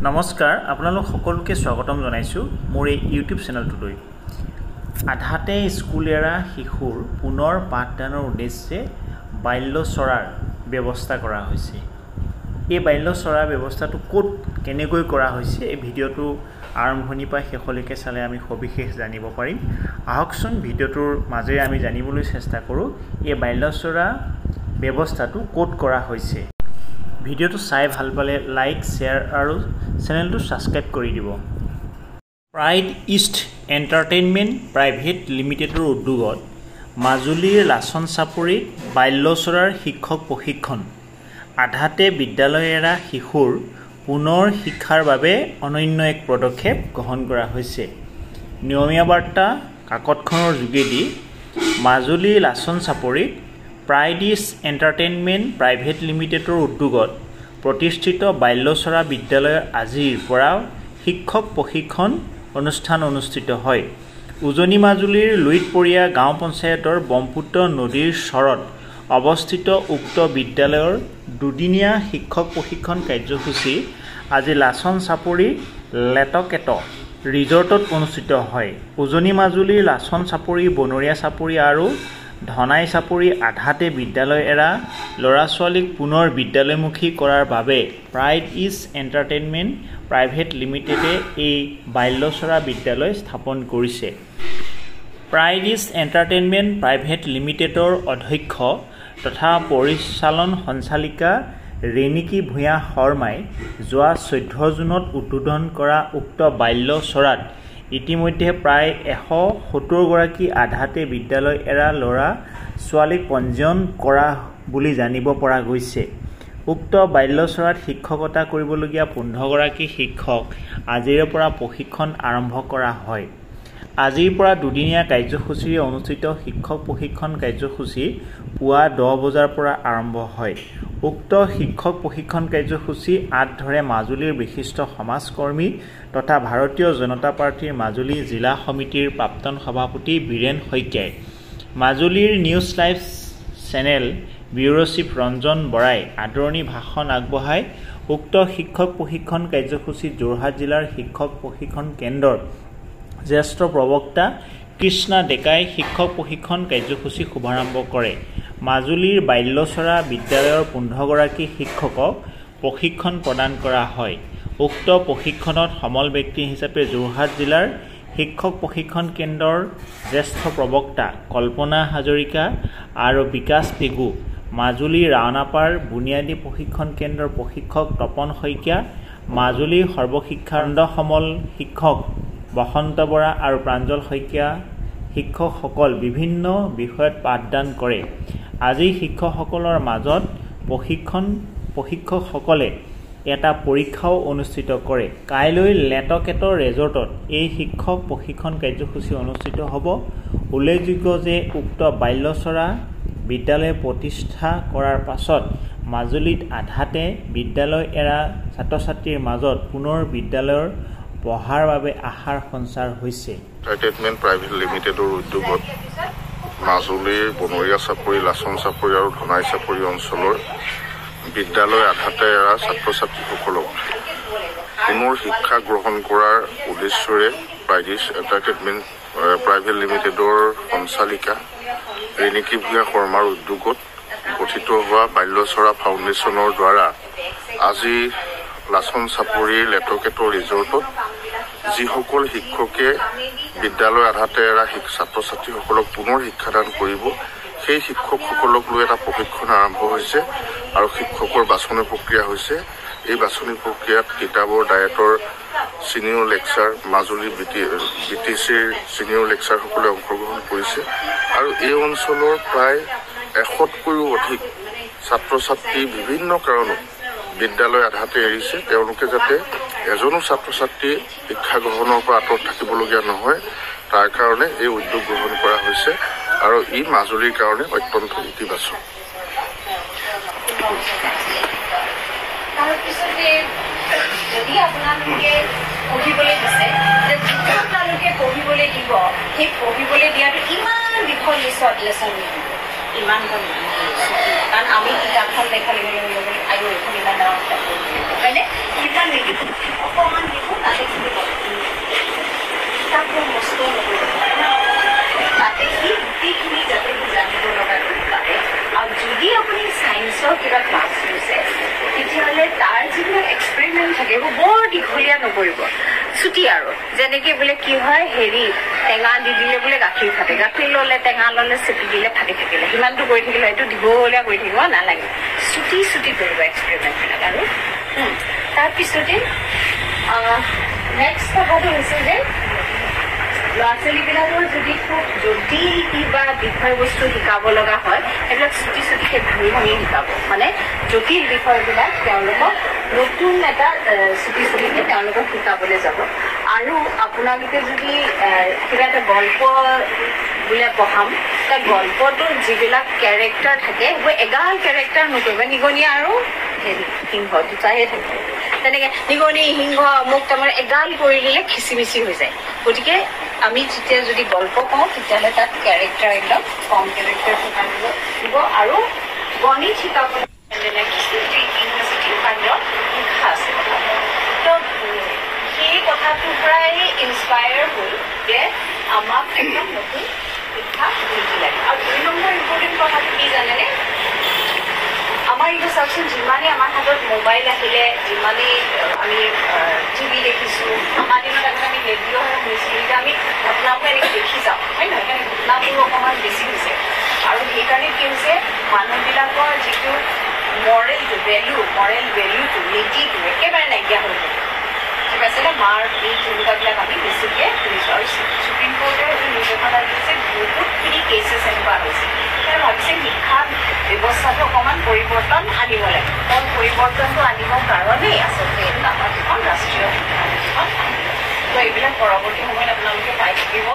নমস্কাৰ আপোনালোক সকলোকে স্বাগতম জনাইছো মোৰ এই ইউটিউব চেনেলটোলৈ আধাতে স্কুল এৰা শিশুৰ পুনৰ পাঠদানৰ উদ্দেশ্যে বাল্যচৰাৰ ব্যৱস্থা কৰা হৈছে এই বাল্যচৰাৰ ব্যৱস্থাটো ক'ত কেনেকৈ কৰা হৈছে এই ভিডিঅটো আৰম্ভণি পৰা শেষলৈকে চালে আমি সবিশেষ জানিব পাৰিম আহকচোন ভিডিঅটোৰ মাজেৰে আমি জানিবলৈ চেষ্টা কৰোঁ এই বাল্যচৰা ব্যৱস্থাটো ক'ত কৰা হৈছে ভিডিঅটো চাই ভাল পালে লাইক শেয়াৰ আৰু চেনেলটো সাবস্ক্ৰাইব কৰি দিব প্ৰাইড ইষ্ট এণ্টাৰটেইনমেণ্ট প্ৰাইভেট লিমিটেডৰ উদ্যোগত মাজুলীৰ লাচন চাপৰিত বাল্যচৰাৰ শিক্ষক প্ৰশিক্ষণ আধাতে বিদ্যালয় এৰা শিশুৰ পুনৰ শিক্ষাৰ বাবে অনন্য এক পদক্ষেপ গ্ৰহণ কৰা হৈছে নিয়মীয়া বাৰ্তা কাকতখনৰ যোগেদি মাজুলী লাচন চাপৰিত প্ৰাইড ইষ্ট এণ্টাৰটেইনমেণ্ট প্ৰাইভেট লিমিটেডৰ উদ্যোগত প্ৰতিষ্ঠিত বাল্যচৰা বিদ্যালয়ৰ আজিৰ পৰা শিক্ষক প্ৰশিক্ষণ অনুষ্ঠান অনুষ্ঠিত হয় উজনি মাজুলীৰ লুইতপৰীয়া গাঁও পঞ্চায়তৰ ব্ৰহ্মপুত্ৰ নদীৰ চৰত অৱস্থিত উক্ত বিদ্যালয়ৰ দুদিনীয়া শিক্ষক প্ৰশিক্ষণ কাৰ্যসূচী আজি লাচন চাপৰি লেটকেট ৰিজৰ্টত অনুষ্ঠিত হয় উজনি মাজুলীৰ লাচন চাপৰি বনৰীয়া চাপৰি আৰু ধনাই চাপৰি আধাতে বিদ্যালয় এৰা ল'ৰা ছোৱালীক পুনৰ বিদ্যালয়মুখী কৰাৰ বাবে প্ৰাইড ইষ্ট এণ্টাৰটেইনমেণ্ট প্ৰাইভেট লিমিটেডে এই বাল্যচৰা বিদ্যালয় স্থাপন কৰিছে প্ৰাইড ইষ্ট এণ্টাৰটেইনমেণ্ট প্ৰাইভেট লিমিটেডৰ অধ্যক্ষ তথা পৰিচালন সঞ্চালিকা ৰেণিকী ভূঞা শৰ্মাই যোৱা 14 জুনত উদ্বোধন কৰা উক্ত বাল্যচৰাত ইতিমধ্যে প্ৰায় 170 গৰাকী আধাতে বিদ্যালয় এৰা ল'ৰা ছোৱালীক পঞ্জীয়ন কৰা বুলি জানিব পৰা গৈছে উক্ত বাল্যচৰাত শিক্ষকতা কৰিবলগীয়া 15 গৰাকী শিক্ষক আজিৰ পৰা প্ৰশিক্ষণ আৰম্ভ কৰা হয় আজিৰ পৰা দুদিনীয়া কাৰ্যসূচীৰে অনুষ্ঠিত শিক্ষক প্ৰশিক্ষণ কাৰ্যসূচী পুৱা 10 বজাৰ পৰা আৰম্ভ হয় উক্ত শিক্ষক প্ৰশিক্ষণ কাৰ্যসূচী ধৰে মাজুলীৰ বিশিষ্ট সমাজকৰ্মী তথা ভাৰতীয় জনতা পাৰ্টিৰ মাজুলী জিলা সমিতিৰ প্ৰাক্তন সভাপতি বীৰেন শইকীয়াই মাজুলীৰ news live channel bureau' chief Ranjan বৰাই আদৰণি ভাষণ আগবঢ়াই উক্ত শিক্ষক প্ৰশিক্ষণ কাৰ্যসূচীত যোৰহাট জিলাৰ শিক্ষক প্ৰশিক্ষণ কেন্দ্ৰৰ জ্যেষ্ঠ প্ৰবক্তা কৃষ্ণা ডেকাই শিক্ষক প্ৰশিক্ষণ কাৰ্যসূচী শুভাৰম্ভ কৰে মাজুলীৰ বাল্যচৰা বিদ্যালয়ৰ 15 গৰাকী শিক্ষকক প্ৰশিক্ষণ প্ৰদান কৰা হয় উক্ত প্ৰশিক্ষণত সমল ব্যক্তি হিচাপে যোৰহাট জিলাৰ শিক্ষক প্ৰশিক্ষণ কেন্দ্ৰৰ জ্যেষ্ঠ প্ৰবক্তা কল্পনা হাজৰিকা আৰু বিকাশ পেগু মাজুলী ৰাওনাপাৰ বুনিয়াদী প্ৰশিক্ষণ কেন্দ্ৰৰ প্ৰশিক্ষক তপন শইকীয়া মাজুলী সৰ্বশিক্ষানন্দ সমল শিক্ষক বসন্ত বৰা আৰু প্ৰাঞ্জল শইকীয়া শিক্ষকসকল বিভিন্ন বিষয়ত পাঠদান কৰে আজি শিক্ষকসকলৰ মাজত প্ৰশিক্ষকসকলে এটা পৰীক্ষাও অনুষ্ঠিত কৰে কাইলৈ লেটকেট ৰিজৰ্টত এই শিক্ষক প্ৰশিক্ষণ কাৰ্যসূচী অনুষ্ঠিত হ'ব উল্লেখযোগ্য যে উক্ত বাল্যচৰা বিদ্যালয় প্ৰতিষ্ঠা কৰাৰ পাছত মাজুলীত আধাতে বিদ্যালয় এৰা ছাত্ৰ ছাত্ৰীৰ মাজত পুনৰ বিদ্যালয়ৰ পঢ়াৰ বাবে আশাৰ সঞ্চাৰ হৈছে এণ্টাৰটেইনমেণ্ট প্ৰাইভেট লিমিটেডৰ উদ্যোগত মাজুলীৰ বনৰীয়া চাপৰি লাচন চাপৰি আৰু ধনাই চাপৰি অঞ্চলৰ বিদ্যালয় আধাতে এৰা ছাত্ৰ ছাত্ৰীসকলক পুনৰ শিক্ষা গ্ৰহণ কৰাৰ উদ্দেশ্যৰে প্ৰাইড ইষ্ট এণ্টাৰটেইনমেণ্ট প্ৰাইভেট লিমিটেডৰ সঞ্চালিকা ৰেণিকী ভূঞা শৰ্মাৰ উদ্যোগত গঠিত হোৱা বাল্যচৰা ফাউণ্ডেশ্যনৰ দ্বাৰা আজি লাচন চাপৰি লেটকেট ৰিজৰ্টত যিসকল শিক্ষকে বিদ্যালয় আধাতে এৰা ছাত্ৰ ছাত্ৰীসকলক পুনৰ শিক্ষাদান কৰিব সেই শিক্ষকসকলক লৈ এটা প্ৰশিক্ষণ আৰম্ভ হৈছে আৰু শিক্ষকৰ বাছনি প্ৰক্ৰিয়া হৈছে এই বাছনি প্ৰক্ৰিয়াত কিতাপৰ ডায়েটৰ ছিনিয়ৰ লেকচাৰ মাজুলী BTCৰ ছিনিয়ৰ লেকচাৰসকলে অংশগ্ৰহণ কৰিছে আৰু এই অঞ্চলৰ প্ৰায় 100তকৈও অধিক ছাত্ৰ ছাত্ৰী বিভিন্ন কাৰণত বিদ্যালয় আধাতে এৰিছে তেওঁলোকে যাতে এজনো ছাত্ৰ ছাত্ৰী শিক্ষা গ্ৰহণৰ পৰা আঁতৰত থাকিবলগীয়া নহয় তাৰ কাৰণে এই উদ্যোগ গ্ৰহণ কৰা হৈছে আৰু ই মাজুলীৰ কাৰণে অত্যন্ত ইতিবাচক যদি আপোনালোকে পঢ়িবলৈ দিছে যে আপোনালোকে পঢ়িবলৈ দিব সেই পঢ়িবলৈ দিয়াটো ইমান দীঘল লিষ্ট লেচন ইমান কাৰণ আমি কিতাপখন দেখা লগে লগে আৰু এইখন ইমান ডাঙৰ কিতাপ হয়নে ইমান নিদিব অকণমান দিব তাতে কিতাপবোৰ মস্ত নকৰিব তাতে সি গোটেইখিনি যাতে জানিব লগা পাৰে আৰু যদি আপুনি ছায়েন্সৰ কিবা ক্লাছ লৈছে তেতিয়াহ'লে তাৰ যিবিলাক এক্সপেৰিমেণ্ট থাকে সেইবোৰ বৰ দীঘলীয়া নকৰিব ছুটি আৰু যেনেকে বোলে কি হয় হেৰি টেঙা দি দিলে বোলে গাখীৰ ফাটে গাখীৰ ল'লে টেঙা ল'লে চেপি দিলে ফাটি থাকিলে সিমানটো কৰি থাকিলে সেইটো দীঘলীয়া কৰি থাকিব নালাগে ছুটি কৰিব এক্সপেৰিমেণ্টবিলাক আৰু তাৰপিছতে নেক্সট কথাটো হৈছে যে ল'ৰা ছোৱালীবিলাকৰ যদি খুব জটিল কিবা বিষয়বস্তু শিকাব লগা হয় সেইবিলাক ছুটিকে ভাঙি শিকাব মানে জটিল বিষয়বিলাক তেওঁলোকক নতুন এটা ছুটিকে তেওঁলোকক শিকাবলৈ যাব আৰু আপোনালোকে যদি কিবা এটা গল্প বোলে পঢ়াম তাৰ গল্পটোৰ যিবিলাক কেৰেক্টাৰ থাকে সেইবোৰ এগাল কেৰেক্টাৰ নকৰিব নিগনি আৰু হেৰি সিংহ দুটাহে থাকে তেনেকে নিগনি সিংহ মোক তাৰমানে এগাল কৰি দিলে খিচিমিচি হৈ যায় গতিকে আমি যেতিয়া যদি গল্প কওঁ তেতিয়াহ'লে তাত কেৰেক্টাৰ একদম কম কেৰেক্টাৰ থকা দিব আৰু গণিত শিকাবলৈ ইউনিভাৰ্চিটি বাহিৰত শিক্ষা আছে তো সেই কথাটোৰ পৰাই ইনস্পায়াৰ হ'ল যে আমাক একদম নতুন শিক্ষা নীতি লাগে আৰু 2 নম্বৰ ইম্পৰ্টেণ্ট কথাটো কি জানেনে আমাৰ এইটো চাওকচোন যিমানেই আমাৰ হাতত মোবাইল আহিলে যিমানেই আমি টিভি দেখিছোঁ আমাৰ দিনত আগতে আমি ৰেডিঅ' শুনিছিলোঁ এতিয়া আমি ঘটনাবোৰ এনেকৈ দেখি যাওঁ হয় নহয় সেইকাৰণে ঘটনাবোৰ অকণমান বেছি হৈছে আৰু সেইকাৰণে কি হৈছে মানুহবিলাকৰ যিটো মৰেল ভেলুটো নীতিটো একেবাৰে নাইকিয়া হৈ গ'ল ঠিক আছেনে মাৰ পিঠ তেনেকুৱাবিলাক আমি বেছিকৈ শুনিছোঁ আৰু সুপ্ৰিম কোৰ্টে সেইটো নিৰ্দেশনা দিছে বহুতখিনি কেছেছ এনেকুৱা হৈছে সেইকাৰণে ভাবিছে শিক্ষা ব্যৱস্থাটো অকণমান পৰিৱৰ্তন আনিব লাগে কাৰণ পৰিৱৰ্তনটো আনিবৰ কাৰণেই আচলতে আমাৰ এখন ৰাষ্ট্ৰীয় শিক্ষা নীতিখন আনিব তো এইবিলাক পৰৱৰ্তী সময়ত আপোনালোকে পাই থাকিব